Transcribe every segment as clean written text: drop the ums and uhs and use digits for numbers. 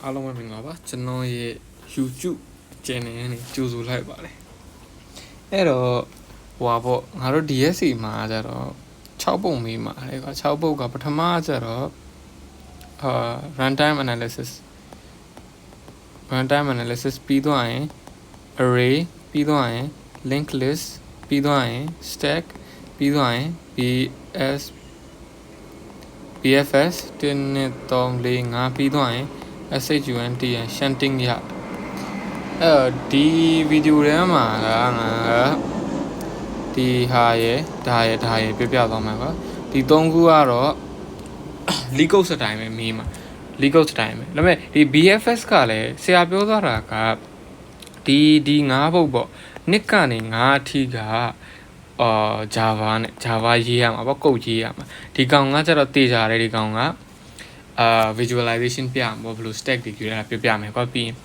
အားလုံးပဲမင်္ဂလာပါကျွန်တော်ရဲ့ YouTube channel နဲ့ကြိုဆိုလိုက်ပါတယ်အဲ့တော့ဟိုပါပေါ့ငါတို့ DSC မှာကျတော့6ပုံမေးမှာလေကွာ6ပုံကပထမကျတော့runtime analysis ပြီးသွားရင် array ပြီးသွားရင် linked list ပြီးသွားရင် stack ပြီးသွားရင် BFS 1 2 3 4 5ပြီးသွားရင် SHUNT ရ shunting ရဒီဗီဒီယိုထဲမှာကငါဒီဟာရယ်ဒါရယ်ပြပြသွားမှာကွာဒီ၃ခုကတော့ legal စတိုင်းပဲမေးမှာ legal စတိုင်းပဲဒါပေမဲ့ဒီ BFS ကလည်းဆရာပြောသွားတာကဒီ၅ပုတ်ပေါ့နှစ်ကနေ9အထိကJava နဲ့ Java ရေးရမှာပေါ့ကုတ်ရေးရမှာဒီကောင်ကကျတော့တေချာတယ်ဒီကောင်ကvisualization ပြမှာပေါ့ဘယ်လို stack တွေကြည့်ရတာပြမယ်ကွာပြီးရင်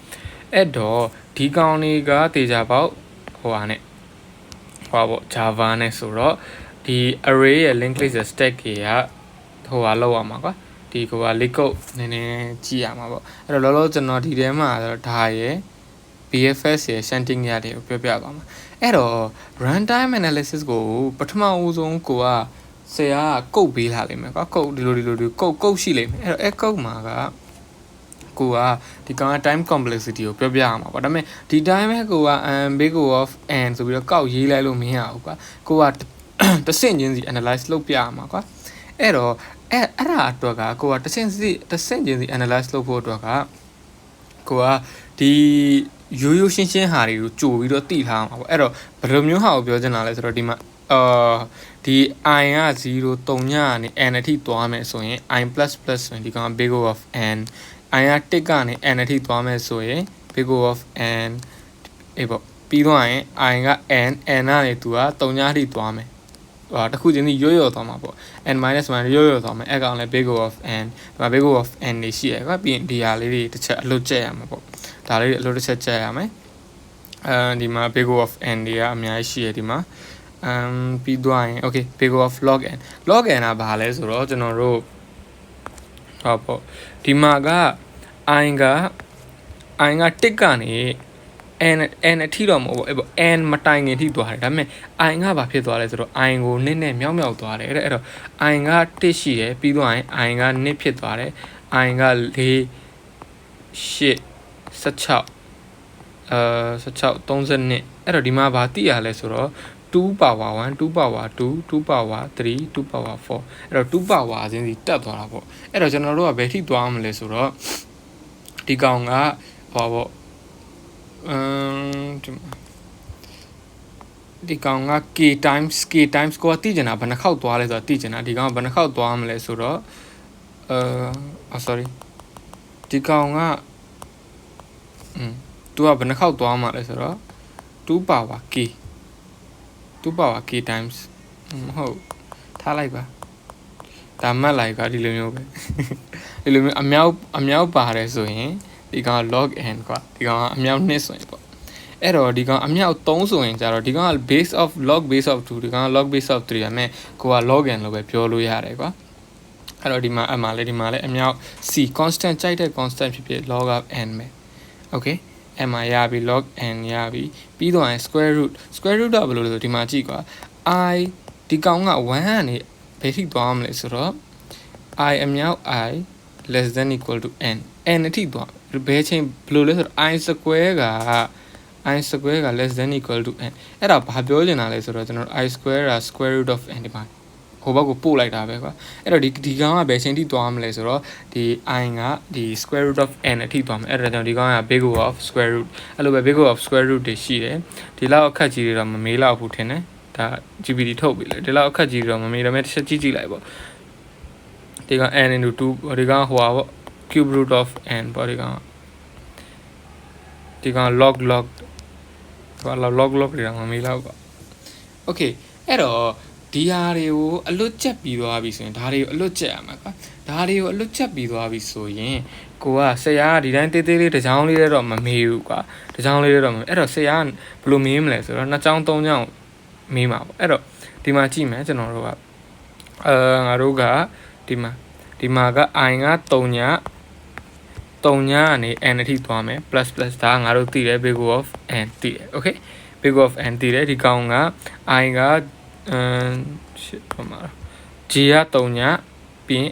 အဲ့တော့ဒီကောင်တွေကတေချာပေါ့ဟိုဟာနဲ့ဟိုပါပေါ့ Java နဲ့ဆိုတော့ဒီ array ရဲ့ linked list ရဲ့ stack တွေကဟိုဟာလောက်ရမှာကွာဒီကိုက legal နည်းနည်းကြည့်ရမှာပေါ့အဲ့တော့လောလောကျွန်တော်ဒီထဲမှာဒါရယ် BFS ရယ် shunting ရတယ်ကိုပြောပြသွားမှာအဲ့တော့ runtime analysis ကိုပထမဦးဆုံးကိုကဆရာကကုတ်ပေးလာလိမ့်မယ်ကွာကုတ်ဒီလိုကုတ်ရှိလိမ့်မယ်အဲ့တော့အဲ့ကုတ်မှာကကိုကဒီကောင်က time complexity ကိုပြောပြရမှာပေါ့ဒါပေမဲ့ဒီတိုင်းပဲကိုက big O of n ဆိုပြီးတော့ကောက်ရေးလိုက်လို့မရဘူးကွာကိုကတစ်ဆင့်ချင်းစီ analyze လုပ်ပြရမှာကွာအဲ့တော့အဲ့ဒါအတွက်ကကိုကတစ်ဆင့်ချင်းစီ analyze လုပ်ဖို့အတွက်ကကိုကဒီရိုးရှင်းဟာတွေကိုကြိုပြီးတော့တိထားမှာပေါ့အဲ့တော့ဘယ်လိုမျိုးဟာကိုပြောချင်တာလဲဆိုတော့ဒီမှာဒီ i က0 3ညကနေ n အထိသွားမယ်ဆိုရင် i++ ဆိုရင်ဒီကောင် big O of n i က1ကနေ n အထိသွားမယ်ဆိုရင် big O of n အေးပေါ့ပြီးတော့ရင် i က n ကနေသူက3ညအထိသွားမယ်တခုချင်းစီရော့သွားမှာပေါ့ n-1 ရော့သွားမယ်အဲ့ကောင်လည်း big O of n ဒီမှာ big O of n နေရှိရကွာပြီးရင်ဒီဟာလေးတွေတစ်ချက်အလွတ်ကျက်ရမှာပေါ့ဒါလေးအလွတ်တစ်ချက်ကျက်ရမယ်ဒီမှာ big O of n တွေကအများကြီးရှိရဒီမှာပြီးသွားရင် okay big O of log n ကဘာလဲဆိုတော့ကျွန်တော်တို့ဟောပေါ့ဒီမှာက i က1ကနေ n အထိတော့မဟုတ်ဘူးအဲ့ပေါ့ n မတိုင်ခင်ထိသွားတယ်ဒါပေမဲ့ i ကဘာဖြစ်သွားလဲဆိုတော့ i ကိုနည်းနည်းမြောက်သွားတယ်အဲ့တော့ i က1ရှိတယ်ပြီးတော့ရင် i က2ဖြစ်သွားတယ် i က4 8 16 32အဲ့တော့ဒီမှာဗာတိရလဲဆိုတော့2 power 1 2 power 2 2 power 3 2 power 4အဲ့တော့2 power အစဉ်စီတက်သွားတာပေါ့အဲ့တော့ကျွန်တော်တို့ကဘယ်ထိသွားမလဲဆိုတော့ဒီကောင်ကဟောပေါ့ဒီကောင်က k times ကိုသိကျင်တာဘယ်နှခေါက်သွားလဲဆိုတော့သိကျင်တာဒီကောင်ကဘယ်နှခေါက်သွားမလဲဆိုတော့sorry ဒီကောင်ကသူကဘယ်နှခေါက်သွားမှာလဲဆိုတော့2 power k times ဟုတ်ထားလိုက်ပါဒါမှတ်လိုက်ကဒီလိုမျိုးပဲဒီလိုမျိုးအမြောက်ပါတယ်ဆိုရင်ဒီကောင် log n ကွာဒီကောင်ကအမြောက်2ဆိုရင်ပေါ့အဲ့တော့ဒီကောင်အမြောက်3ဆိုရင်ကြတော့ဒီကောင်က base of log base of 2ဒီကောင်က log base of 3ရမယ်ကိုက log n လို့ပဲပြောလို့ရတယ်ကွာအဲ့တော့ဒီမှာအမှလည်းအမြောက် c constant ကြိုက်တဲ့ constant ဖြစ် log of n ပဲ okay အဲ့မှာရပြီ log n ရပြီပြီးတော့ရင် square root ကဘယ်လိုလဲဆိုဒီမှာကြည့်ကွာ i ဒီကောင်က1ကနေဘယ်ထိသွားမလဲဆိုတော့ i အမြောက် i less than equal to n အထိသွားဘယ်ချိန်ဘယ်လိုလဲဆိုတော့ i square က less than equal to n အဲ့ဒါဘာပြောချင်တာလဲဆိုတော့ကျွန်တော် i square က square root of n ဒီမှာဟိုဘက်ကိုပို့လိုက်တာပဲကွာအဲ့တော့ဒီကောင်ကဘယ်ချိန်ထိသွားမလဲဆိုတော့ဒီ i ကဒီ square root of n အထိသွားမယ်အဲ့ဒါကြောင့်ဒီကောင်က big O of square root အဲ့လိုပဲ big O of square root တွေရှိတယ်ဒီလောက်အခက်ကြီးတွေတော့မမေးလောက်ဘူးထင်တယ်ဒါ GPT ထုတ်ပြီလေဒီလောက်အခက်ကြီးတွေတော့မမေးတော့မဲ့တစ်ချက်ကြည့်လိုက်ပေါ့ဒီကောင် n into 2ဒီကောင်ဟိုပါပေါ့ cube root of n ပေါ့ဒီကောင်log ဘာlog တွေတော့မမေးလောက်ပါ okay အဲ့တော့ဒီဟာတွေကိုအလွတ်ချက်ပြီးသွားပြီဆိုရင်ဒါတွေကိုအလွတ်ချက်ရမှာကွာဒါတွေကိုအလွတ်ချက်ပြီးသွားပြီဆိုရင်ကိုကဆရာကဒီတိုင်းတေးသေးလေးတစ်ချောင်းလေးတော့မမေးဘူးကွာတစ်ချောင်းလေးတော့မမေးအဲ့တော့ဆရာကဘယ်လိုမေးမလဲဆိုတော့2ချောင်း3ချောင်းမေးမှာပေါ့အဲ့တော့ဒီမှာကြည့်မယ်ကျွန်တော်တို့ကငါတို့ကဒီမှာက i က3ည 3ညကနေ n အထိသွားမယ် plus ဒါငါတို့သိတယ် big O of n သိတယ် okay big O of n သိတယ်ဒီကောင်က I ကshit ဘာမှာ G က3ညပြီး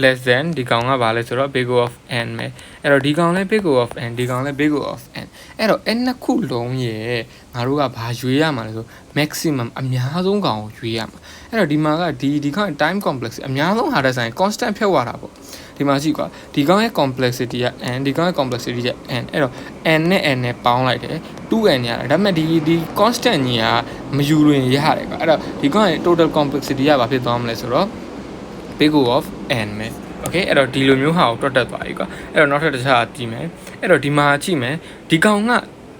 less than ဒီကောင်ကဘာလဲဆိုတော့ big O of n ပဲအဲ့တော့ဒီကောင်လဲ big O of n ဒီကောင်လဲ big O of n အဲ့တော့ n နှစ်ခုလုံးရဲ့ငါတို့ကဘာရွေးရမှာလဲဆို maximum အများဆုံးကောင်ကိုရွေးရမှာအဲ့တော့ဒီမှာကဒီကောင် time complex အများဆုံးဟာတဲ့ဆိုင် constant ဖြုတ်ရတာပေါ့ဒီမှာကြည့်ကွာဒီကောင်ရဲ့ complexity က n ဒီကောင်ရဲ့ complexity က n အဲ့တော့ n နဲ့ n နဲ့ပေါင်းလိုက်တယ် 2n ရတယ်ဒါပေမဲ့ဒီ constant ကြီးကမယူရင်ရတယ်ကွာအဲ့တော့ဒီကောင်ရဲ့ total complexity ကဘာဖြစ်သွားမလဲဆိုတော့ big O of n ပဲ okay အဲ့တော့ဒီလိုမျိုးဟာကိုတွက်တက်သွားပြီကွာအဲ့တော့နောက်ထပ်တစ်ခြားကြည့်မယ်အဲ့တော့ဒီမှာကြည့်မယ်ဒီကောင်က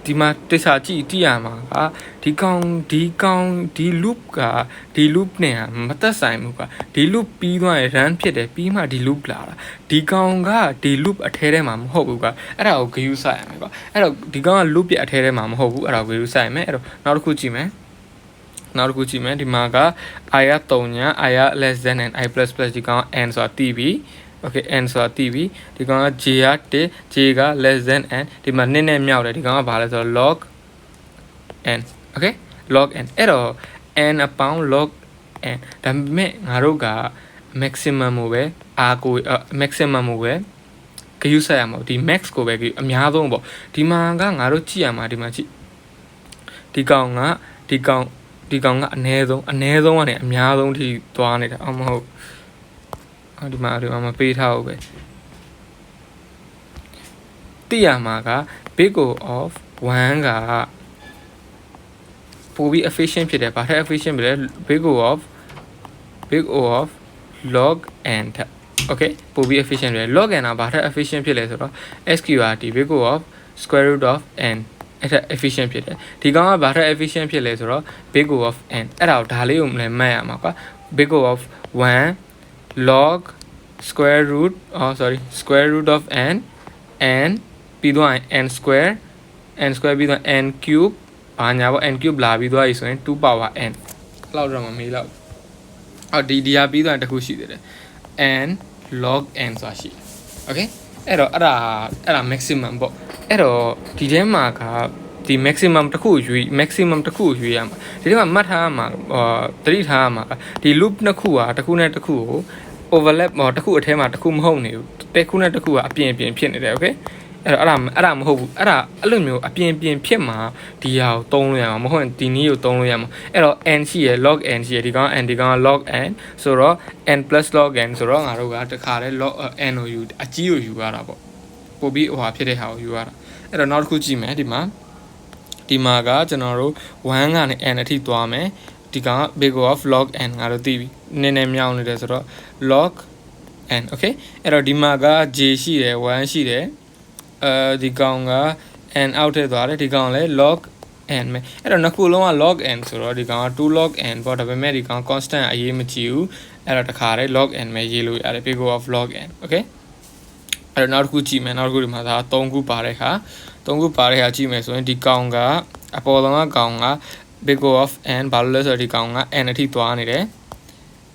ဒီမှာတခြားကြည့်ရမှာကဒီ loop ကဒီ loop နဲ့မသက်ဆိုင်ဘူးကွာဒီ loop ပြီးသွားရင် run ဖြစ်တယ်ပြီးမှဒီ loop လာတာဒီကောင်ကဒီ loop အထဲထဲမှာမဟုတ်ဘူးကွာအဲ့ဒါကိုဂရုစိုက်ရမယ်ကွာအဲ့တော့ဒီကောင်က loop ရဲ့အထဲထဲမှာမဟုတ်ဘူးအဲ့ဒါကိုဂရုစိုက်ရမယ်အဲ့တော့နောက်တစ်ခုကြည့်မယ်ဒီမှာက I က3ည I က less than and I plus ဒီကောင် n ဆိုတာတည်ပြီ okay n ဆိုတာတည်ပြီဒီကောင်က j က1 j က less than n ဒီမှာနည်းနည်းမြောက်တယ်ဒီကောင်ကဘာလဲဆိုတော့ log n okay log n အဲ့တော့ n အပေါင်း log n ဒါပေမဲ့ငါတို့က maximum ကိုပဲmaximum ကိုပဲဂရုစိုက်ရမှာဒီ max ကိုပဲအများဆုံးပေါ့ဒီမှာကငါတို့ကြည့်ရမှာဒီမှာကြည့်ဒီကောင်ကအနည်းဆုံးကနေအများဆုံးထိသွားနေတာအမဟုတ်ဒီမှာမပေးထားဘူးပဲသိရမှာက big O of 1ကပိုပြီး efficient ဖြစ်တယ်ဘာထက် efficient ဖြစ်လဲ big O of log n ထက် okay ပိုပြီး efficient ဖြစ်တယ် log n ကဘာထက် efficient ဖြစ်လဲဆိုတော့ sqrt big O of square root of n အဲ့ဒါ efficient ဖြစ်တယ်ဒီကောင်ကဘာထက် efficient ဖြစ်လဲဆိုတော့ big O of n အဲ့ဒါကိုဒါလေးကိုလည်းမှတ်ရမှာကွာ big O of 1 log square root of nပြီးတော့ n square ပြီးတော့ n cube ဘာညာပေါ့ n cube လာပြီးသွားပြီဆိုရင်2 power n လောက်တော့မမေးတော့ဒီဟာပြီးတော့တခုရှိသေးတယ် n log n ဆိုတာရှိတယ် okay အဲ့တော့အဲ့ဒါ maximum ပေါ့အဲ့တော့ဒီထဲမှာကဒီ maximum တစ်ခုရွေးရမှာဒီထဲမှာမှတ်ထားရမှာသတိထားရမှာဒီ loop နှစ်ခုကတစ်ခုနဲ့တစ်ခုကို overlap တစ်ခုအထဲမှာတစ်ခုမဟုတ်နေဘူးတစ်ခုနဲ့တစ်ခုကအပြင်ဖြစ်နေတယ် okay အဲ့ဒါမဟုတ်ဘူးအဲ့လိုမျိုးအပြင်ဖြစ်မှာဒီဟာကိုသုံးလို့ရမှာမဟုတ်ရင်ဒီနည်းကိုသုံးလို့ရမှာအဲ့တော့ n ရှိရယ် log n ရှိရယ်ဒီကောင်က log n ဆိုတော့ n plus log n ဆိုတော့ငါတို့ကတခါတည်း log n ကိုယူအကြီးကိုယူရတာပေါ့ပို့ပြီးဟိုဟာဖြစ်တဲ့ဟာကိုယူရတာအဲ့တော့နောက်တစ်ခုကြည့်မယ်ဒီမှာကကျွန်တော်တို့1ကနေ n အထိသွားမယ်ဒီကောင်က big O of log n ငါတို့သိပြီနည်းနည်းမြောင်းနေတယ်ဆိုတော့ log n okay အဲ့တော့ဒီမှာက j ရှိတယ်1ရှိတယ်ဒီကောင်က n အောက်ထည့်သွားတယ်ဒီကောင်လည်း log n ပဲအဲ့တော့နှစ်ခုလုံးက log n ဆိုတော့ဒီကောင်က2 log n ပေါ့ဒါပေမဲ့ဒီကောင် constant အရေးမကြီးဘူးအဲ့တော့တခါတည်း log n ပဲရေးလို့ရတယ် big O of log n okay အဲ့တော့နောက်တစ်ခုကြည့်မယ်နောက်တစ်ခုဒီမှာဒါ3ခုပါတဲ့ခါကြည့်မယ်ဆိုရင်ဒီကောင်ကအပေါ်ဆုံးကကောင်က big O of n ဘာလို့လဲဆိုတော့ဒီကောင်က n အထိသွားနေတယ်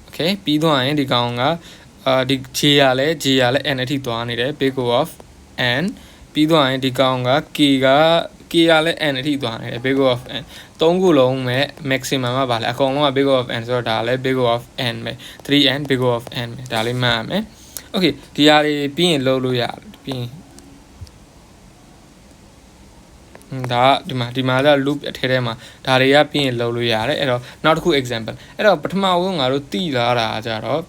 okay ပြီးသွားရင်ဒီကောင်ကဒီ j ရလဲ n အထိသွားနေတယ် big O of n ပြီးသွားရင်ဒီကောင်က k ရလဲ n အထိသွားနေတယ် big O of n သုံးခုလုံးမဲ့ maximum ကဘာလဲအကုန်လုံးက big O of n ဆိုတော့ဒါလည်း big O of n ပဲ 3n big O of n ပဲဒါလေးမှတ်ရမယ် okay ဒီဟာတွေပြီးရင်လုပ်လို့ရတယ်ပြီးရင်ဒါဒီမှာက loop အထဲထဲမှာဒါတွေကပြီးရင်လုပ်လို့ရတယ်အဲ့တော့နောက်တစ်ခု example အဲ့တော့ပထမဆုံးငါတို့သိလာတာကြတော့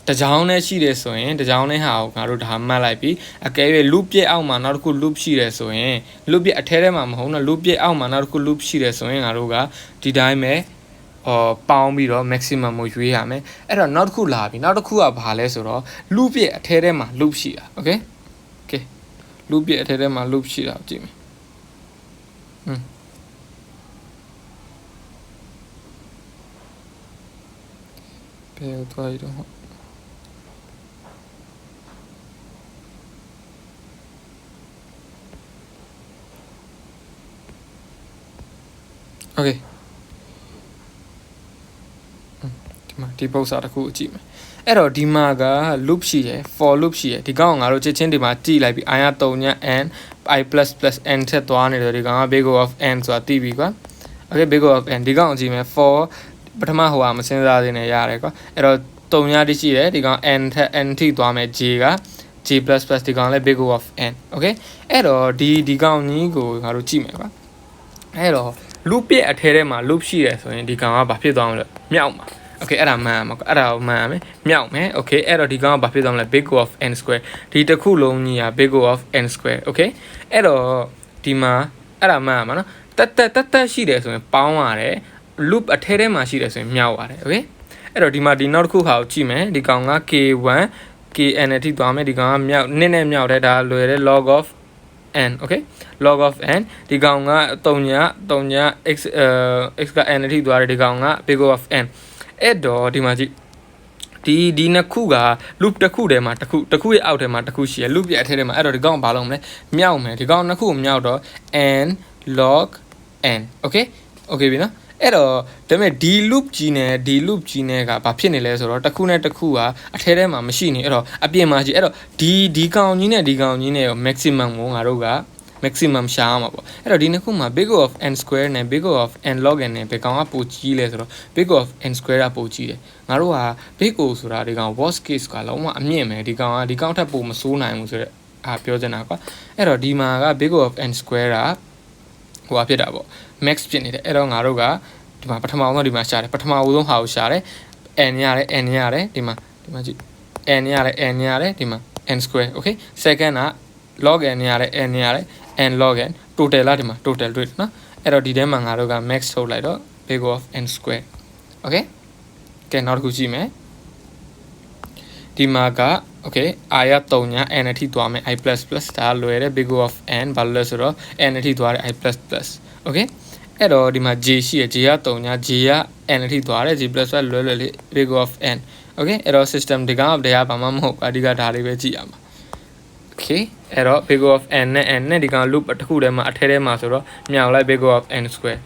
တကြောင်နဲ့ရှိတယ်ဆိုရင်တကြောင်နဲ့ဟာကိုငါတို့ဒါမှတ်လိုက်ပြီးအကယ်၍ loop ပြည့်အောက်မှာနောက်တစ်ခု loop ရှိတယ်ဆိုရင် loop ပြည့်အထဲထဲမှာမဟုတ်တော့ loop ပြည့်အောက်မှာနောက်တစ်ခု loop ရှိတယ်ဆိုရင်ငါတို့ကဒီတိုင်းပဲပေါင်းပြီးတော့ maximum ကိုရွေးရမယ်အဲ့တော့နောက်တစ်ခုလာပြီနောက်တစ်ခုကဘာလဲဆိုတော့ loop ပြည့်အထဲထဲမှာ loop ရှိတာ okay loop ပြည့်အထဲထဲမှာ loop ရှိတာကြည့်မယ်ဘယ်သွားရတော့okay ဒီမှာဒီပု္ပ္ပစာတစ်ခုကြည့်မယ် အဲ့တော့ဒီမှာက loop ရှိရယ် for loop ရှိရယ်ဒီကောင်ကငါတို့ချက်ချင်းဒီမှာကြည့်လိုက်ပြီး i က3ည n i plus plus n ထက်သွားနေတယ်ဒီကောင်က big O of n ဆိုတာသိပြီကွာ okay big O of n ဒီကောင်ကိုကြည့်မယ် for ပထမဟိုဟာမစဉ်းစားသေးနဲ့ရတယ်ကွာအဲ့တော့3ညတိရှိတယ်ဒီကောင် n ထက် n ထိသွားမယ် j က j plus plus ဒီကောင်လည်း big O of n okay အဲ့တော့ဒီကောင်ကြီးကိုငါတို့ကြည့်မယ်ကွာအဲ့တော့ loop ရဲ့အထဲထဲမှာ loop ရှိတယ်ဆိုရင်ဒီကောင်ကဘာဖြစ်သွားမလဲမြောက်မှာ okay အဲ့ဒါမှန်မှာအဲ့ဒါကိုမှန်မယ်မြောက်မယ် okay အဲ့တော့ဒီကောင်ကဘာဖြစ်သွားမလဲ big O of n square ဒီတစ်ခုလုံးကြီးက big O of n square okay အဲ့တော့ဒီမှာအဲ့ဒါမှန်မှာနော်တက်ရှိတယ်ဆိုရင်ပေါင်းရတယ် loop အထဲထဲမှာရှိတယ်ဆိုရင်မြောက်ရတယ် okay အဲ့တော့ဒီမှာဒီနောက်တစ်ခုဟာကိုကြည့်မယ်ဒီကောင်က k1 kn အထိသွားမယ်ဒီကောင်ကမြောက်နည်းနဲ့မြောက်တယ်ဒါလွယ်တယ် log of n okay log of n ဒီကောင်က3ည x က n အထိသွားတယ်ဒီကောင်က big O of n အဲ့တော့ဒီမှာကြည့်ဒီနှစ်ခုက loop တစ်ခုထဲမှာတစ်ခုရဲ့အောက်ထဲမှာတစ်ခုရှိရ loop ရဲ့အထဲထဲမှာအဲ့တော့ဒီကောင်ဘာလုပ်မလဲမြောက်မယ်ဒီကောင်နှစ်ခုကိုမြောက်တော့ n log n okay ပြီနော်အဲ့တော့ဒါပေမဲ့ဒီ loop ကြီးနဲ့ဒီ loop ကြီးနဲ့ကဘာဖြစ်နေလဲဆိုတော့တစ်ခုနဲ့တစ်ခုကအထဲထဲမှာမရှိနေအဲ့တော့အပြင်မှာကြီးအဲ့တော့ဒီကောင်ကြီးနဲ့ဒီကောင်ကြီးနဲ့ရော maximum ကိုငါတို့က maximum ရှာရမှာပေါ့အဲ့တော့ဒီနှစ်ခုမှာ big O of n square နဲ့ big O of n log n နဲ့ဘယ်ကောင်ကပိုကြီးလဲဆိုတော့ big O of n square ကပိုကြီးတယ်ငါတို့က big O ဆိုတာဒီကောင် worst case ကလုံးဝအမြင့်ပဲဒီကောင်ထက်ပိုမဆိုးနိုင်ဘူးဆိုတော့ပြောချင်တာကွာအဲ့တော့ဒီမှာက big O of n square ကဟိုဖြစ်တာပေါ့ max ဖြစ်နေတယ်အဲ့တော့ငါတို့ကဒီမှာပထမဆုံးဒီမှာရှာတယ်ပထမဆုံးဟာကိုရှာတယ် n ရတယ်ဒီမှာကြည့် n ရတယ်ဒီမှာ n square okay second က log n ရတယ် n log n total လားဒီမှာ total တွေ့နော်အဲ့တော့ဒီထဲမှာငါတို့က max ထုတ်လိုက်တော့ big O of n square okay ကဲနောက်တစ်ခုကြည့်မယ်ဒီမှာက okay i ရ3ည n အထိသွားမယ် i plus plus ဒါလွယ်တယ် big O of n ဘာလို့လဲဆိုတော့ n အထိသွားတယ် i plus plus okay အဲ့တော့ဒီမှာ j ရှိရ j က3ည j က n အထိသွားတယ် j plus plus လွယ်လေး big O of n okay အဲ့တော့ system ဒီကောင်တရားဘာမှမဟုတ်ဘူးအဓိကဒါလေးပဲကြည့်ရမှာ okay အဲ့တော့ big O of n နဲ့ဒီကောင် loop တစ်ခုထဲမှာအထဲထဲမှာဆိုတော့မြောက်လိုက် big O of n square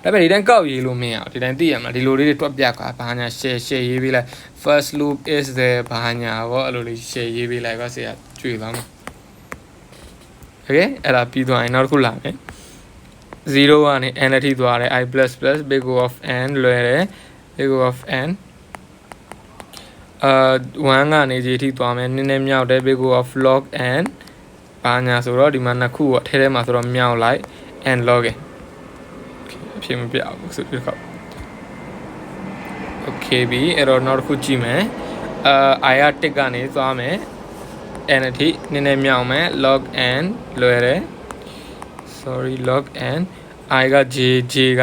ဒါပေမဲ့ဒီတိုင်းကောက်ရေးလို့မရအောင်ဒီတိုင်းသိရမှာဒီလိုလေးတွေတွက်ပြကွာဘာညာ share ရေးပေးလိုက် first loop is there ဘာညာပေါ့အဲ့လိုလေး share ရေးပေးလိုက်ပါဆရာကြွေသွားမှာ okay အဲ့ဒါပြီးသွားရင်နောက်တစ်ခုလာမယ်0ကနေ n အထိသွားတယ် i plus plus big O of n လွယ်တယ် big O of n 1ကနေ j အထိသွားမယ်နည်းနည်းမြောက်တယ် big O of log n ဘာညာဆိုတော့ဒီမှာနှစ်ခုကိုအထဲထဲမှာဆိုတော့မြောက်လိုက် n log n အဖြစ်မပြဘူးဆိုပြီးတော့ okay ပြီအဲ့တော့နောက်တစ်ခုကြည့်မယ် i ရ1ကနေသွားမယ် n အထိနည်းနည်းမြောက်မယ် log n လွယ်တယ် sorry log n i က j က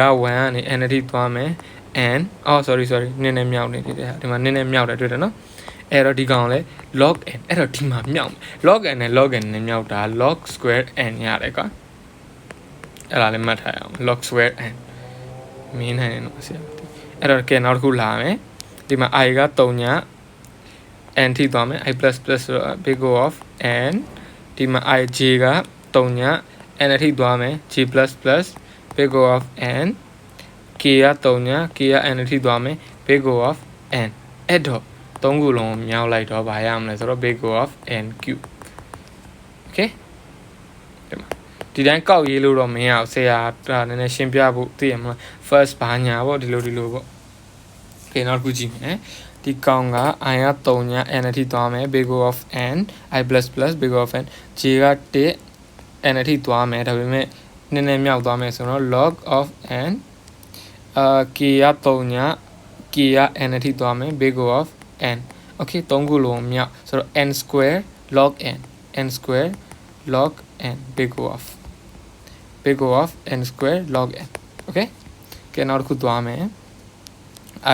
1ကနေ n အထိသွားမယ် n sorry နည်းနည်းမြောက်နေတယ်ဒီမှာနည်းနည်းမြောက်တယ်တွေ့တယ်နော်အဲ့တော့ဒီကောင်လဲ log n အဲ့တော့ဒီမှာမြောက် log n နဲ့ log n နဲ့မြောက်တာ log square n ရတယ်ကွာအဲ့ဒါလည်းမှတ်ထားရအောင် log square n မင်းနိုင်တယ်နော်ဆရာအဲ့တော့ကဲနောက်တစ်ခုလာမယ်ဒီမှာ i က3ည n ထိသွားမယ် i plus plus ဆိုတော့ big O of n ဒီမှာ i j က3ည n အထိသွားမယ် j plus plus big O of n k က3ည k က n အထိသွားမယ် big O of n အဲ့တော့3ခုလုံးမြောက်လိုက်တော့ဗာရမလဲဆိုတော့ big O of n cube okay ဒီတိုင်းကောက်ရေးလို့တော့မရအောင်ဆရာနည်းနည်းရှင်းပြဖို့သိရမလား first ဘာညာပေါ့ဒီလိုပေါ့ okay နောက်တစ်ခုကြည့်မယ်ဒီကောင်က i က3ည n အထိသွားမယ် big O of n i plus plus big O of n j က1 n အထိသွားမယ်ဒါပေမဲ့နည်းနည်းမြောက်သွားမယ်ဆိုတော့ log of n k က3ည k က n အထိသွားမယ် big O of n okay 3ခုလုံးမြောက်ဆိုတော့ n square log n square log n big O of n square log n okay ကဲနောက်တစ်ခုသွားမယ်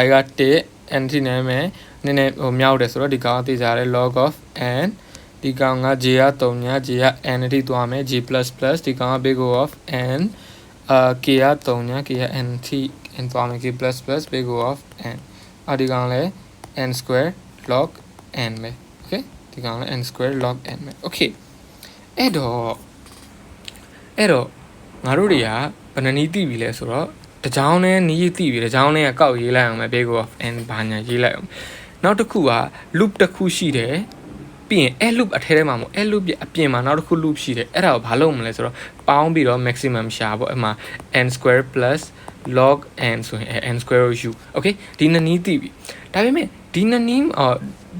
i က1 n ထိနေမယ်နည်းနည်းဟိုမြောက်တယ်ဆိုတော့ဒီကောင်သိကြတယ် log of n ဒီကောင်က j က3ည j က n အထိသွားမယ် j plus plus ဒီကောင်က big O of n k က3ည k က n ထိ n သွားမယ် k plus plus big O of n ဒီကောင်လဲ n square log n ပဲ okay ဒီကောင်လဲ n square log n ပဲ okay အဲ့တော့ငါတို့တွေကဘယ်နှနည်းသိပြီလဲဆိုတော့တကြောင်နဲ့နီးသိပြီတကြောင်နဲ့ကောက်ရေးလိုက်အောင်ပဲ big O of n ဘာညာရေးလိုက်အောင် နောက်တစ်ခုက loop တစ်ခုရှိတယ်ပြီးရင် add loop အထဲထဲမှာမဟုတ် add loop ရဲ့အပြင်မှာနောက်တစ်ခု loop ရှိတယ်အဲ့ဒါကိုဘာလုပ်မလဲဆိုတော့ပေါင်းပြီးတော့ maximum ရှာပေါ့အဲ့မှာ n square plus log n ဆိုရင် n square ကိုယူ okay ဒီနှစ်နည်းသိပြီဒါပေမဲ့ဒီနှစ်နည်း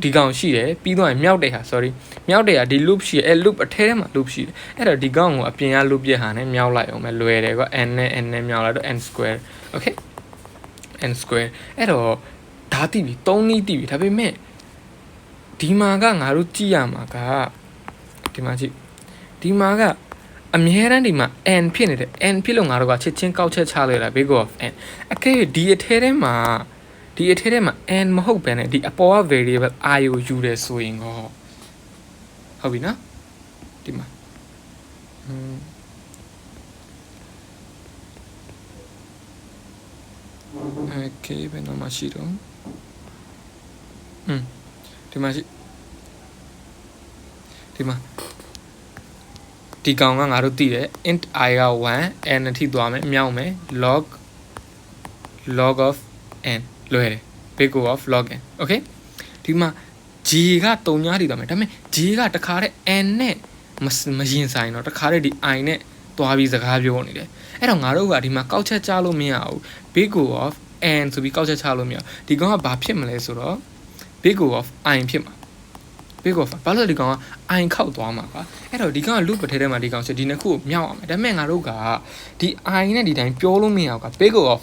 ဒီကောင်ရှိတယ်ပြီးတော့မြောက်တဲ့ဟာ sorry မြောက်တဲ့ဟာဒီ loop ရှိတယ်အဲ့ loop အထဲထဲမှာ loop ရှိတယ်အဲ့တော့ဒီကောင်ကိုအပြင်က loop ရဲ့ဟာနဲ့မြောက်လိုက်အောင်ပဲလွယ်တယ်ကွာ n နဲ့ n နဲ့မြောက်လိုက်တော့ n square okay n square အဲ့တော့ဒါသိပြီ၃နည်းသိပြီဒါပေမဲ့ဒီမှာကငါတို့ကြည့်ရမှာကဒီမှာကြည့်ဒီမှာကအမြဲတမ်းဒီမှာ n ဖြစ်နေတယ် n ဖြစ်လို့ငါတို့ကချက်ချင်းကောက်ချက်ချလိုက်တာ big of n အကဲဒီအထဲထဲမှာn မဟုတ်ဘဲနဲ့ဒီအပေါ်က variable i ကိုယူတယ်ဆိုရင်ကောဟုတ်ပြီနော်ဒီမှာokay ဘယ်တော့မှရှိတော့ဒီမှာရှိဒီမှာဒီကောင်ကငါတို့သိတယ် int i က1 n အထိသွားမယ်မြောက်မယ် log of n လွယ်တယ် big O of log n okay ဒီမှာ g က3ညားထိသွားမယ်ဒါပေမဲ့ g ကတခါတည်း n နဲ့မရင်ဆိုင်တော့တခါတည်းဒီ i နဲ့သွားပြီးစကားပြောနေတယ်အဲ့တော့ငါတို့ကဒီမှာကောက်ချက်ချလို့မရဘူး big O of n ဆိုပြီးကောက်ချက်ချလို့မရဒီကောင်ကဘာဖြစ်မလဲဆိုတော့ big O of i ဖြစ်မှာ big O of ဘာလို့ဒီကောင်က i ခောက်သွားမှာကွာအဲ့တော့ဒီကောင်က loop ထဲထဲမှာဒီကောင်ချက်ဒီနှစ်ခုကိုမြောက်အောင်မယ်ဒါပေမဲ့ငါတို့ကဒီ i နဲ့ဒီတိုင်းပြောလို့မရဘူးကွာ big O of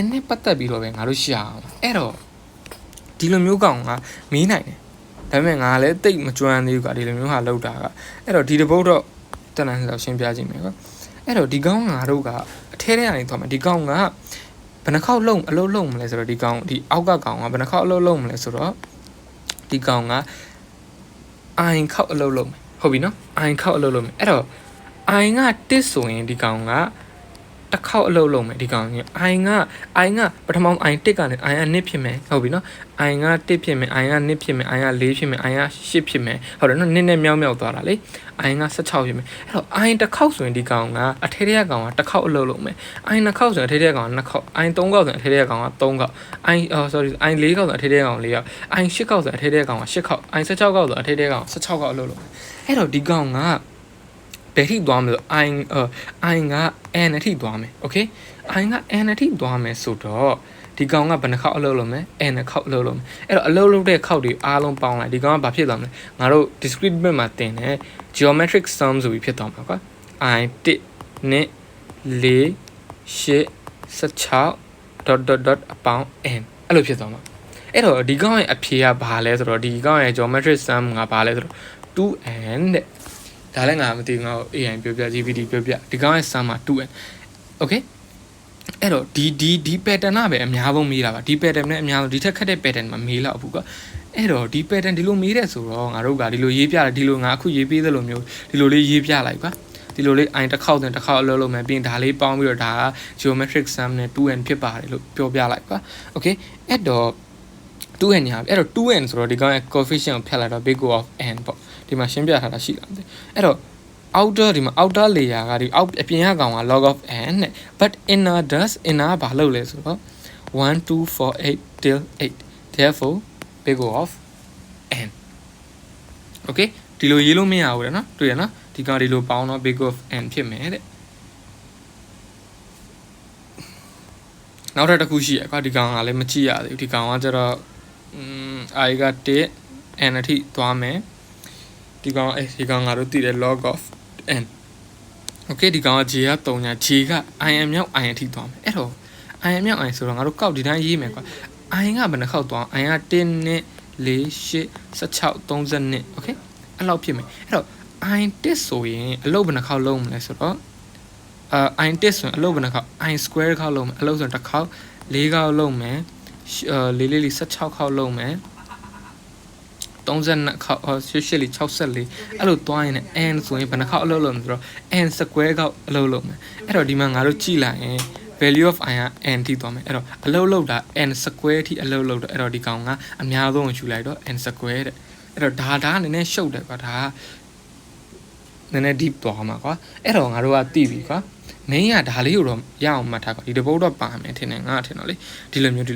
n နဲ့ပတ်သက်ပြီးတော့ပဲငါတို့ရှာအောင်အဲ့တော့ဒီလိုမျိုးကောင်ကမီးနိုင်တယ်ဒါပေမဲ့ငါလည်းတိတ်မကျွမ်းသေးဘူးကွာဒီလိုမျိုးဟာလောက်တာကအဲ့တော့ဒီတပုတ်တော့တန်တန်ဆိုရှင်းပြကြည့်မယ်ကွာအဲ့တော့ဒီကောင်ငါတို့ကအထဲထဲကနေသွားမယ်ဒီကောင်ကဘယ်နှခေါက်လုံးအလုံးလုံးမလဲဆိုတော့ဒီကောင်ဒီအောက်ကကောင်ကဘယ်နှခေါက်အလုံးလုံးမလဲဆိုတော့ဒီကောင်က i ခောက်အလုံးလုံးဟုတ်ပြီနော် i ခောက်အလုံးလုံးအဲ့တော့ i က1ဆိုရင်ဒီကောင်ကတစ်ခေါက်အလုံးလုံးမယ်ဒီကောင်ကြီး i ကပထမ i 1ကနေ i က2ဖြစ်မယ်ဟုတ်ပြီနော် i က1ဖြစ်မယ် i က2ဖြစ်မယ် i က4ဖြစ်မယ် i က8ဖြစ်မယ်ဟုတ်တယ်နော်2နဲ့မြောက်မြောက်သွားတာလေ i က16ဖြစ်မယ်အဲ့တော့ i တစ်ခေါက်ဆိုရင်ဒီကောင်ကအထဲထဲကောင်ကတစ်ခေါက်အလုံးလုံးမယ် i နှစ်ခေါက်ဆိုရင်အထဲထဲကောင်က2ခေါက် i 3ခေါက်ဆိုရင်အထဲထဲကောင်က3ခေါက် i sorry i 4ခေါက်ဆိုရင်အထဲထဲကောင်4ခေါက် i 8ခေါက်ဆိုရင်အထဲထဲကောင်က8ခေါက် i 16ခေါက်ဆိုရင်အထဲထဲကောင်16ခေါက်အလုံးလုံးအဲ့တော့ဒီကောင်ကဘယ်ထိသွားမလဲ i က n အထိသွားမယ် okay i က n အထိသွားမယ်ဆိုတော့ဒီကောင်ကဘယ်နှခေါက်အလုပ်လုပ်မလဲ n ခေါက်အလုပ်လုပ်မယ်အဲ့တော့အလုပ်လုပ်တဲ့ခေါက်တွေအားလုံးပေါင်းလိုက်ဒီကောင်ကဘာဖြစ်သွားမလဲငါတို့ discrete bit မှာတင်တယ် geometric sum ဆိုပြီးဖြစ်သွားမှာကွာ i 1နဲ့4 8 16 ... အပေါင်း n အဲ့လိုဖြစ်သွားမှာအဲ့တော့ဒီကောင်ရဲ့အဖြေကဘာလဲဆိုတော့ဒီကောင်ရဲ့ geometric sum ကဘာလဲဆိုတော့ 2n တဲ့ဒါလည်းငါမသိငါ့ကို AI ပြောပြ GPT ပြောပြဒီကောင်ရဲ့ sum မှာ 2n okay အဲ့တော့ဒီ pattern ကပဲအများဆုံးမေးတာပါဒီ pattern နဲ့အများဆုံးဒီထက်ခက်တဲ့ pattern မှာမေးလောက်ဘူးကွာအဲ့တော့ဒီ pattern ဒီလိုမေးတဲ့ဆိုတော့ငါတို့ကဒီလိုရေးပြတယ်ဒီလိုငါအခုရေးပေးသလိုမျိုးဒီလိုလေးရေးပြလိုက်ကွာဒီလိုလေး i တစ်ခေါက်တင်တစ်ခေါက်အလုပ်လုပ်မယ်ပြီးရင်ဒါလေးပေါင်းပြီးတော့ဒါက geometric sum နဲ့ 2n ဖြစ်ပါတယ်လို့ပြောပြလိုက်ကွာ okay အဲ့တော့ 2n ညာပြီအဲ့တော့ 2n ဆိုတော့ဒီကောင်ရဲ့ coefficient ကိုဖြတ်လိုက်တော့ big O of n ပေါ့ဒီမှာရှင်းပြထားတာရှိလားမသိအဲ့တော့ outer ဒီမှာ outer layer ကဒီအောက်အပြင်ကကောင်က log of n နဲ့ but inner ကဘာလုပ်လဲဆိုတော့1 2 4 8 till 8 therefore big O of n okay ဒီလိုရေးလို့မရဘူးလေနော်တွေ့ရနော်ဒီကောင်ဒီလိုပေါင်းတော့ big O of n ဖြစ်မယ်တဲ့နောက်တစ်ခုရှိရကွာဒီကောင်ကလည်းမကြည့်ရသေးဘူးဒီကောင်ကကျတော့i က1 n အထိသွားမယ်ဒီကောင်ငါတို့သိတယ် log of n okay ဒီကောင်က j က3ညာ j က i အမြောက် i အထိသွားမယ်အဲ့တော့ i အမြောက် i ဆိုတော့ငါတို့ကောက်ဒီတိုင်းရေးမယ်ကွာ i ကဘယ်နှခေါက်သွား i က1နဲ့4 8 16 32 okay အဲ့လောက်ဖြစ်မယ်အဲ့တော့ i 1ဆိုရင်အလုပ်ဘယ်နှခေါက်လုံးမလဲဆိုတော့ i 1ဆိုရင်အလုပ်ဘယ်နှခေါက် i square ခေါက်လုံးမယ်အလုပ်ဆိုရင်တစ်ခေါက်4ခေါက်လုံးမယ်16ခေါက်လုံးမယ်32ခေါက်88လေး64အဲ့လိုသွားရင် n ဆိုရင်ဘယ်နှခေါက်အလုပ်လုပ်မလဲဆိုတော့ n square ခေါက်အလုပ်လုပ်မယ်အဲ့တော့ဒီမှာငါတို့ကြည့်လိုက်ရင် value of i က n ထိသွားမယ်အဲ့တော့အလုပ်လုပ်တာ n square ထိအလုပ်လုပ်တော့အဲ့တော့ဒီကောင်ကအများဆုံးယူလိုက်တော့ n square တဲ့အဲ့တော့ဒါနည်းနည်းရှုပ်တယ်ကွာဒါနည်းနည်း deep သွားမှာကွာအဲ့တော့ငါတို့ကသိပြီကွာ main ကဒါလေးကိုတော့ရအောင်မှတ်ထားကွာဒီတပုတ်တော့ပါမယ်ထင်တယ်ငါထင်တော့လေဒီလိုမျိုး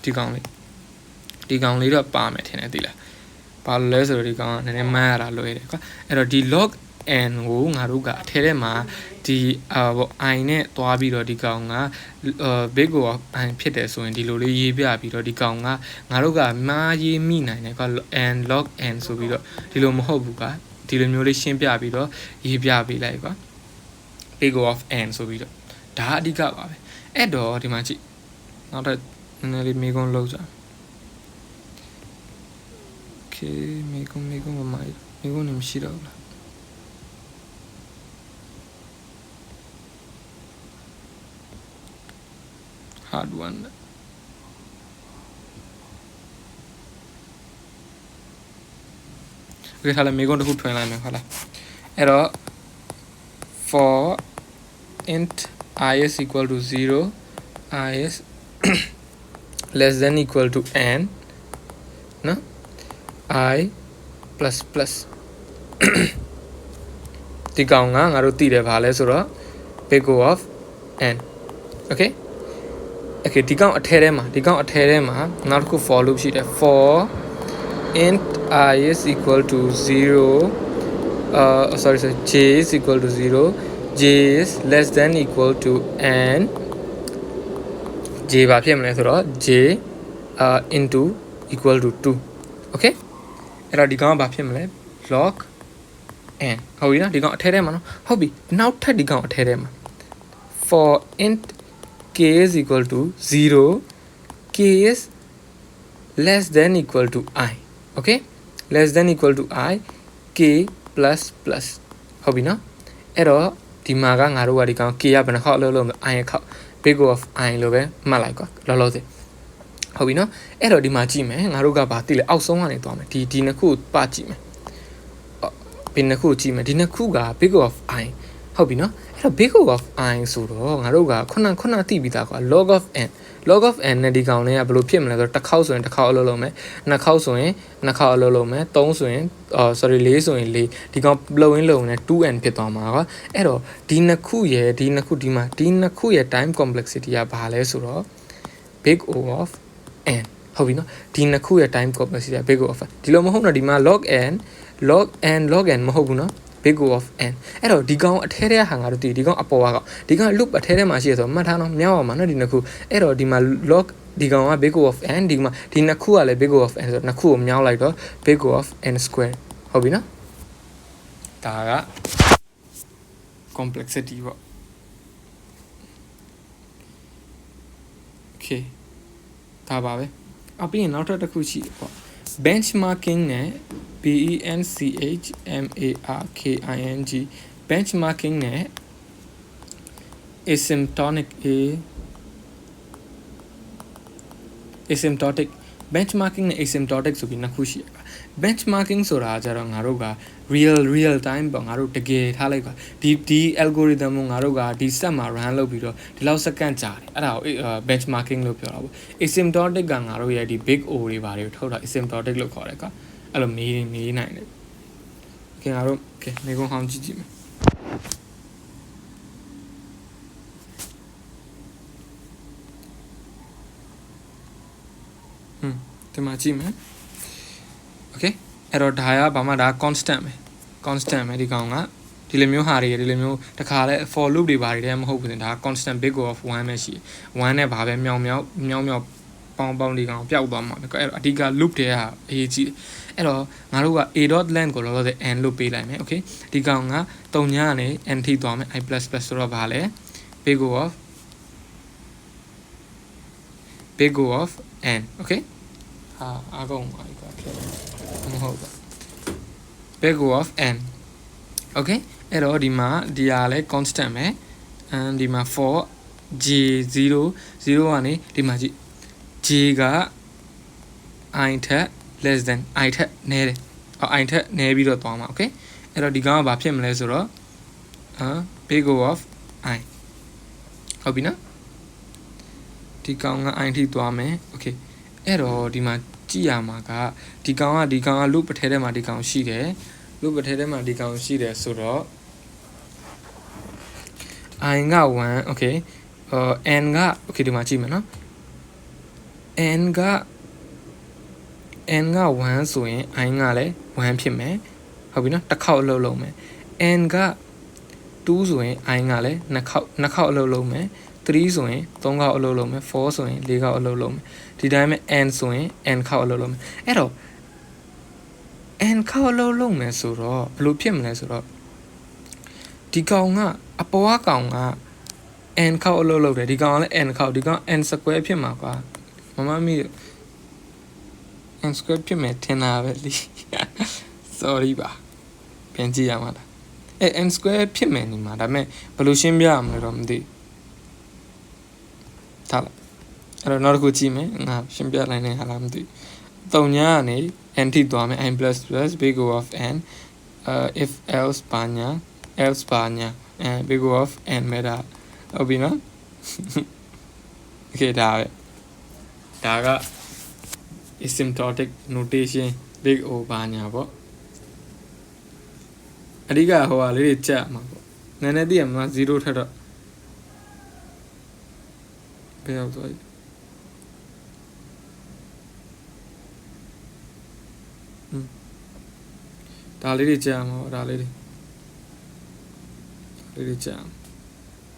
ဒီကောင်လေး ဒီကောင်လေးတော့ပါမယ်ထင်တယ်သိလားဘာလို့လဲဆိုတော့ဒီကောင်ကနည်းနည်းမှန်းရတာလွယ်တယ်ကွာအဲ့တော့ဒီ log n ကိုငါတို့ကအထဲထဲမှာဒီi နဲ့သွားပြီးတော့ဒီကောင်ကbig O of i ဖြစ်တယ်ဆိုရင်ဒီလိုလေးရေးပြပြီးတော့ဒီကောင်ကငါတို့ကမှားရေးမိနိုင်တယ်ကွာ n log n ဆိုပြီးတော့ဒီလိုမဟုတ်ဘူးကွာဒီလိုမျိုးလေးရှင်းပြပြီးတော့ရေးပြပေးလိုက်ကွာ big O of n ဆိုပြီးတော့ဒါအဓိကပါပဲအဲ့တော့ဒီမှာကြည့်နောက်ထပ်နည်းနည်းလေးမေးခွန်းလုပ်ကြမေးခွန်းဘာမှမေးခွန်းနေမရှိတော့ဘူးလားhard one โอเคထားလိုက်မေးခွန်းတစ်ခုထွင်လိုက်မယ်ဟုတ်လားအဲ့တော့ for int I is equal to 0 I is less than equal to n no I plus plus ဒီကောင်ကငါတို့သိတယ်ဗာလဲဆိုတော့ big O of n okay okay ဒီကောင်အထဲထဲမှာနောက်တစ်ခု for loop ရှိတယ် for int I is equal to 0 sorry j is equal to 0 j is less than equal to n j ဘာဖြစ်မလဲဆိုတော့ j into equal to 2 okay အဲ့တော့ဒီကောင်ကဘာဖြစ်မလဲ log n ဟုတ်ပြီနော်ဒီကောင်အထဲထဲမှာနော်ဟုတ်ပြီနောက်ထပ်ဒီကောင်အထဲထဲမှာ for int k is equal to 0 k is less than equal to I okay less than equal to I k plus plus ဟုတ်ပြီနော်အဲ့တော့ဒီမှာကငါတို့ကဒီကောင် k ရဘယ်နှခေါက်လောက်လို့ I ခေါက် big O of I လို့ပဲမှတ်လိုက်ကွာလောလောဆယ်ဟုတ်ပြီနော်အဲ့တော့ဒီမှာကြည့်မယ်ငါတို့ကဘာသိလဲအောက်ဆုံးကနေသွားမယ်ဒီနှစ်ခုပကြည့်မယ်ဘယ်နှစ်ခုကြည့်မယ်ဒီနှစ်ခုက big O of I ဟုတ်ပြီနော်အဲ့တော့ big O of I ဆိုတော့ငါတို့ကခုနသိပြီးသားကွာ log of n နဲ့ဒီကောင်လေးကဘယ်လိုဖြစ်မလဲဆိုတော့တစ်ခေါက်ဆိုရင်တစ်ခေါက်အလုပ်လုပ်မယ်နှစ်ခေါက်ဆိုရင်နှစ်ခေါက်အလုပ်လုပ်မယ်သုံးဆိုရင်sorry 4ဆိုရင်4ဒီကောင်လုံနဲ့ 2n ဖြစ်သွားမှာကွာအဲ့တော့ဒီနှစ်ခုရဲ့ဒီနှစ်ခုရဲ့ time complexity ကဘာလဲဆိုတော့ big O of n ဟုတ်ပြီနော်ဒီနှစ်ခုရဲ့ time complexity က big O of n ဒီလိုမဟုတ်တော့ဒီမှာ log n မဟုတ်ဘူးနော်big O of n အဲ့တော့ဒီကောင်အထဲထဲဟာငါတို့ဒီကောင်အပေါ်ကောင်ဒီကောင် loop အထဲထဲမှာရှိရဆိုမှတ်ထားနော်မြောက်အောင်ပါနော်ဒီနှစ်ခုအဲ့တော့ဒီမှာ log ဒီကောင်က big O of n ဒီမှာဒီနှစ်ခုကလည်း big O of n ဆိုတော့နှစ်ခုကိုမြောက်လိုက်တော့ big O of n square ဟုတ်ပြီနော်ဒါက complexity ပေါ့ okay ဒါပါပဲအပြင်နောက်ထပ်တစ်ခုရှိပေါ့ benchmarking နဲ့ benchmarking နဲ့ asymptotic benchmarking နဲ့ asymptotic ဆိုပြီးနှစ်ခုရှိရပါ benchmarking ဆိုတာကြတော့ငါတို့က real time ပေါ့ငါတို့တကယ်ထားလိုက်ပါဒီ algorithm ကိုငါတို့ကဒီ set မှာ run လုပ်ပြီးတော့ဒီလောက်စက္ကန့်ကြာတယ်အဲ့ဒါကို benchmarking လို့ပြောတာပေါ့ asymptotic ကငါတို့ရဲ့ဒီ big O တွေဘာတွေကိုထုတ်တာ asymptotic လို့ခေါ်တယ်ကွာအဲ့လိုမေးနိုင်တယ်โอเคငါတို့โอเคနေကုန်ဟောင်းကြည့်မယ်ဒီမှာကြည့်မယ်โอเคအဲ့တော့ဒါကဘာမှဒါ constant ပဲဒီကောင်ကဒီလိုမျိုးဟာတွေဒီလိုမျိုးတခါလဲ for loop တွေဘာတွေတည်းမဟုတ်ဘူးဒါ constant big O of 1ပဲရှိ1နဲ့ဘာပဲမြောင်းပေါင်းဒီကောင်ပျောက်သွားမှာပဲအဲ့တော့အဓိက loop တွေကအရေးကြီးတယ်အဲ့တော့ငါတို့က a.length ကိုလောလောဆယ် n လို့ပေးလိုက်မယ်โอเคဒီကောင်က3ညကနေ n ထိသွားမယ် i++ ဆိုတော့ဘာလဲ big O of n โอเคအားကုန်ပါပြီကွာမဟုတ်ဘူး big O of n โอเคအဲ့တော့ဒီမှာဒီဟာလဲ constant ပဲဒီမှာ for j0 ကနေဒီမှာကြည့် j က I ထက် less than I ထက်နည်းတယ်I ထက်နည်းပြီးတော့သွားမှာโอเคအဲ့တော့ဒီကောင်ကဘာဖြစ်မလဲဆိုတော့big O of I ဟုတ်ပြီနော်ဒီကောင်က I ထိသွားမယ်โอเคအဲ့တော့ဒီမှာကြည့်ရမှာကဒီကောင်က loop အထဲထဲမှာဒီကောင်ရှိတယ် loop အထဲထဲမှာဒီကောင်ရှိတယ်ဆိုတော့ I က1 okay n က okay ဒီမှာကြည့်မယ်နော် n က n က1ဆိုရင် I ကလည်း1ဖြစ်မယ်ဟုတ်ပြီနော်တစ်ခေါက်အလုပ်လုပ်မယ် n က2ဆိုရင် I ကလည်းနှစ်ခေါက်အလုပ်လုပ်မယ်3ဆိုရင်3ခေါက်အလုပ်လုပ်မယ်4ဆိုရင်4ခေါက်အလုပ်လုပ်မယ်ဒီတိုင်းပဲ n ဆိုရင် n ခေါက်အလုပ်လုပ်မယ်အဲ့တော့ n ခေါက်အလုပ်လုပ်မယ်ဆိုတော့ဘယ်လိုဖြစ်မလဲဆိုတော့ဒီကောင်ကအပေါ်ကကောင်က n ခေါက်အလုပ်လုပ်တယ်ဒီကောင်ကလည်း n ခေါက်ဒီကောင် n square ဖြစ်မှာကွာမမမီ n square ဖြစ်မယ်ထင်တာပဲလी sorry ပါပြန်ကြည့်ရမှာလားn square ဖြစ်မယ်နေမှာဒါပေမဲ့ဘယ်လိုရှင်းပြရမလဲတော့မသိထားလိုက်အဲ့တော့နောက်တစ်ခုကြည့်မယ်ငါရှင်းပြလိုက်နေဟာလားမသိ3ညကနေ n ထိသွားမယ် n plus big O of n if else ဘာညာ else ဘာညာbig O of n မဲ့တာဟုတ်ပြီနော် okay ဒါပဲဒါက asymptotic notation big O ဘာညာပေါ့အဓိကဟိုဟာလေးတွေကြက်မှာပေါ့နည်းနည်းသိရမှာ0ထက်တော့ဘယ်ရောက်သွားပြီဒါလေးတွေကြက်မှာပေါ့ဒါလေးတွေကြက်